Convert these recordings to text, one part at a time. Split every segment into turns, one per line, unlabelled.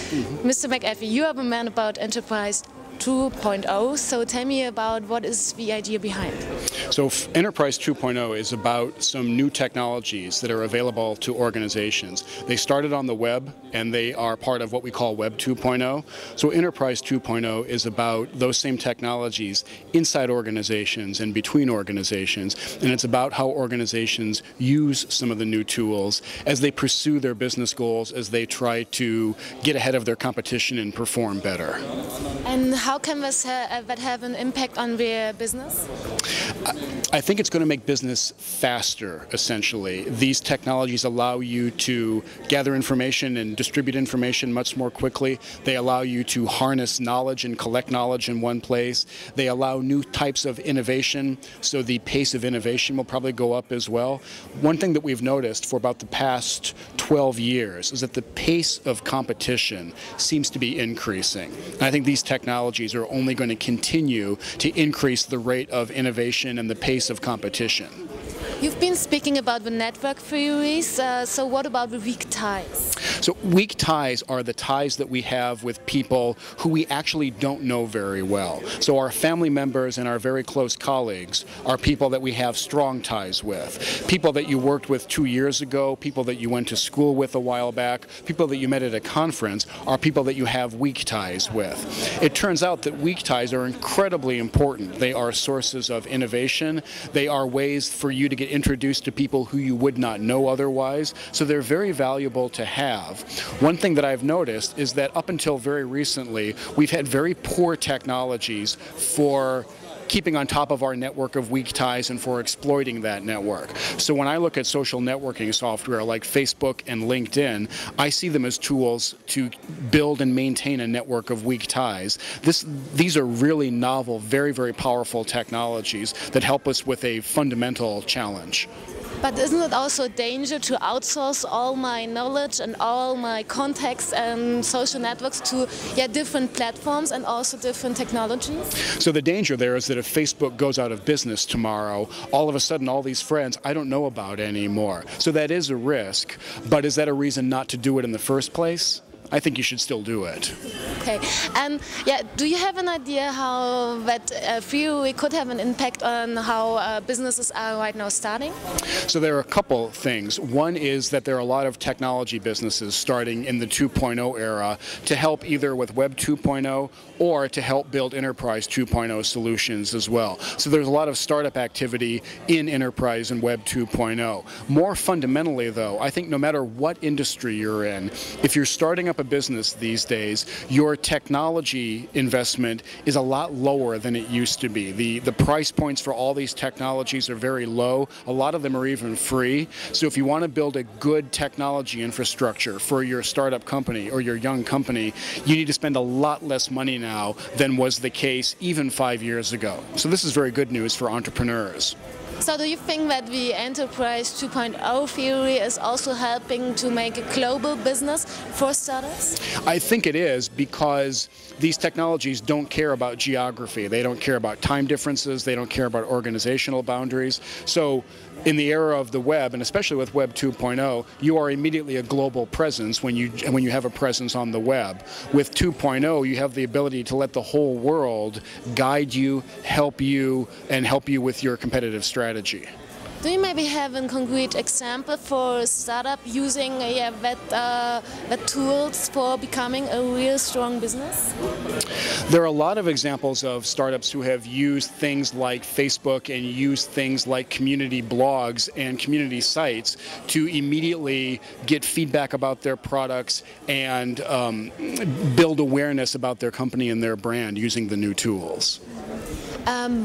Mr. McAfee, you are the man about Enterprise 2.0, so tell me about what is the idea behind.
So Enterprise 2.0 is about some new technologies that are available to organizations. They started on the web and they are part of what we call Web 2.0. So Enterprise 2.0 is about those same technologies inside organizations and between organizations, and it's about how organizations use some of the new tools as they pursue their business goals, as they try to get ahead of their competition and perform better.
And how can that have an impact on their business?
I think it's going to make business faster, essentially. These technologies allow you to gather information and distribute information much more quickly. They allow you to harness knowledge and collect knowledge in one place. They allow new types of innovation, so the pace of innovation will probably go up as well. One thing that we've noticed for about the past 12 years is that the pace of competition seems to be increasing. And I think these technologies are only going to continue to increase the rate of innovation and the pace of competition.
You've been speaking about the network theories, so what about the weak ties?
So weak ties are the ties that we have with people who we actually don't know very well. So our family members and our very close colleagues are people that we have strong ties with. People that you worked with 2 years ago, people that you went to school with a while back, people that you met at a conference are people that you have weak ties with. It turns out that weak ties are incredibly important. They are sources of innovation. They are ways for you to get introduced to people who you would not know otherwise. So they're very valuable to have. One thing that I've noticed is that up until very recently, we've had very poor technologies for keeping on top of our network of weak ties and for exploiting that network. So when I look at social networking software like Facebook and LinkedIn, I see them as tools to build and maintain a network of weak ties. These are really novel, very, very powerful technologies that help us with a fundamental challenge.
But isn't it also a danger to outsource all my knowledge and all my contacts and social networks to different platforms and also different technologies?
So the danger there is that if Facebook goes out of business tomorrow, all of a sudden all these friends I don't know about anymore. So that is a risk, but is that a reason not to do it in the first place? I think you should still do it.
Okay, and do you have an idea how that theory could have an impact on how businesses are right now starting?
So there are a couple things. One is that there are a lot of technology businesses starting in the 2.0 era to help either with Web 2.0 or to help build Enterprise 2.0 solutions as well. So there's a lot of startup activity in Enterprise and Web 2.0. More fundamentally though, I think no matter what industry you're in, if you're starting up a business these days, your technology investment is a lot lower than it used to be. The price points for all these technologies are very low. A lot of them are even free. So if you want to build a good technology infrastructure for your startup company or your young company, you need to spend a lot less money now than was the case even 5 years ago. So this is very good news for entrepreneurs.
So do you think that the Enterprise 2.0 theory is also helping to make a global business for startups?
I think it is, because these technologies don't care about geography. They don't care about time differences. They don't care about organizational boundaries. So in the era of the web, and especially with Web 2.0, you are immediately a global presence when you have a presence on the web. With 2.0, you have the ability to let the whole world guide you, and help you with your competitive strategy.
Do you maybe have a concrete example for a startup using that tools for becoming a real strong business?
There are a lot of examples of startups who have used things like Facebook and used things like community blogs and community sites to immediately get feedback about their products and build awareness about their company and their brand using the new tools.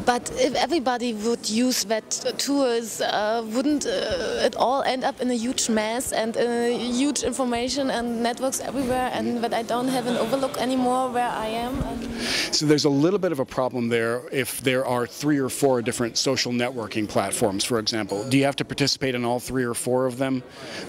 But if everybody would use that tools, wouldn't it all end up in a huge mess and huge information and networks everywhere, and that I don't have an overlook anymore where I am?
So there's a little bit of a problem there if there are 3 or 4 different social networking platforms, for example. Do you have to participate in all 3 or 4 of them?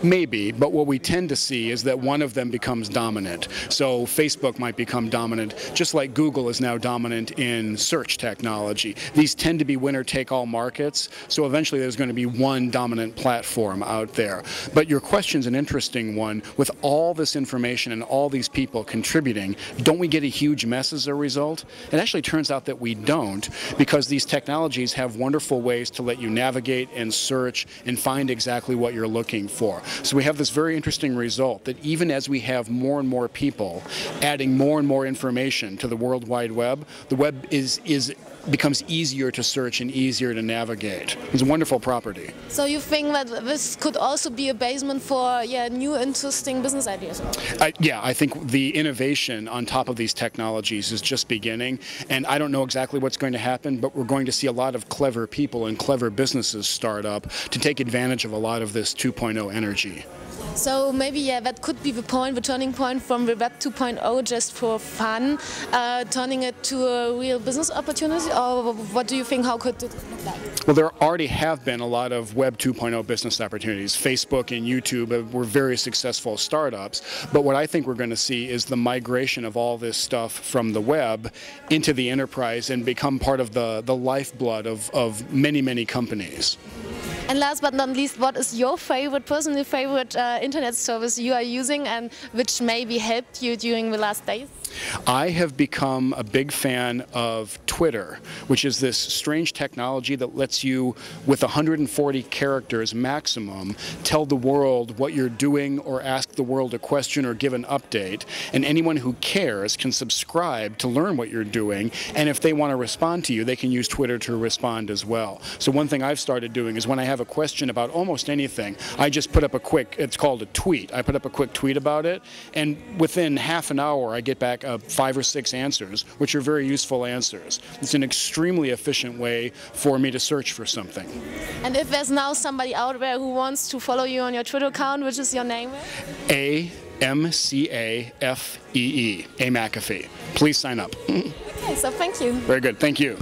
Maybe, but what we tend to see is that one of them becomes dominant. So Facebook might become dominant, just like Google is now dominant in search technology. technology. These tend to be winner-take-all markets, so eventually there's going to be one dominant platform out there. But your question's an interesting one. With all this information and all these people contributing, don't we get a huge mess as a result? It actually turns out that we don't, because these technologies have wonderful ways to let you navigate and search and find exactly what you're looking for. So we have this very interesting result that even as we have more and more people adding more and more information to the World Wide Web, the web becomes easier to search and easier to navigate. It's a wonderful property.
So you think that this could also be a basement for new interesting business ideas?
Yeah, I think the innovation on top of these technologies is just beginning, and I don't know exactly what's going to happen, but we're going to see a lot of clever people and clever businesses start up to take advantage of a lot of this 2.0 energy.
So maybe that could be the turning point from the Web 2.0 just for fun, turning it to a real business opportunity, or what do you think, how could it look like?
Well, there already have been a lot of Web 2.0 business opportunities. Facebook and YouTube were very successful startups, but what I think we're going to see is the migration of all this stuff from the web into the enterprise and become part of the lifeblood of many, many companies.
And last but not least, what is your personally favorite internet service you are using and which maybe helped you during the last days?
I have become a big fan of Twitter, which is this strange technology that lets you, with 140 characters maximum, tell the world what you're doing or ask the world a question or give an update. And anyone who cares can subscribe to learn what you're doing. And if they want to respond to you, they can use Twitter to respond as well. So one thing I've started doing is when I have a question about almost anything, I just put up a quick, it's called a tweet. I put up a quick tweet about it, and within half an hour I get back 5 or 6 answers, which are very useful answers. It's an extremely efficient way for me to search for something.
And if there's now somebody out there who wants to follow you on your Twitter account, which is your name?
A-M-C-A-F-E-E, A McAfee. Please sign up.
Okay, so thank you.
Very good, thank you.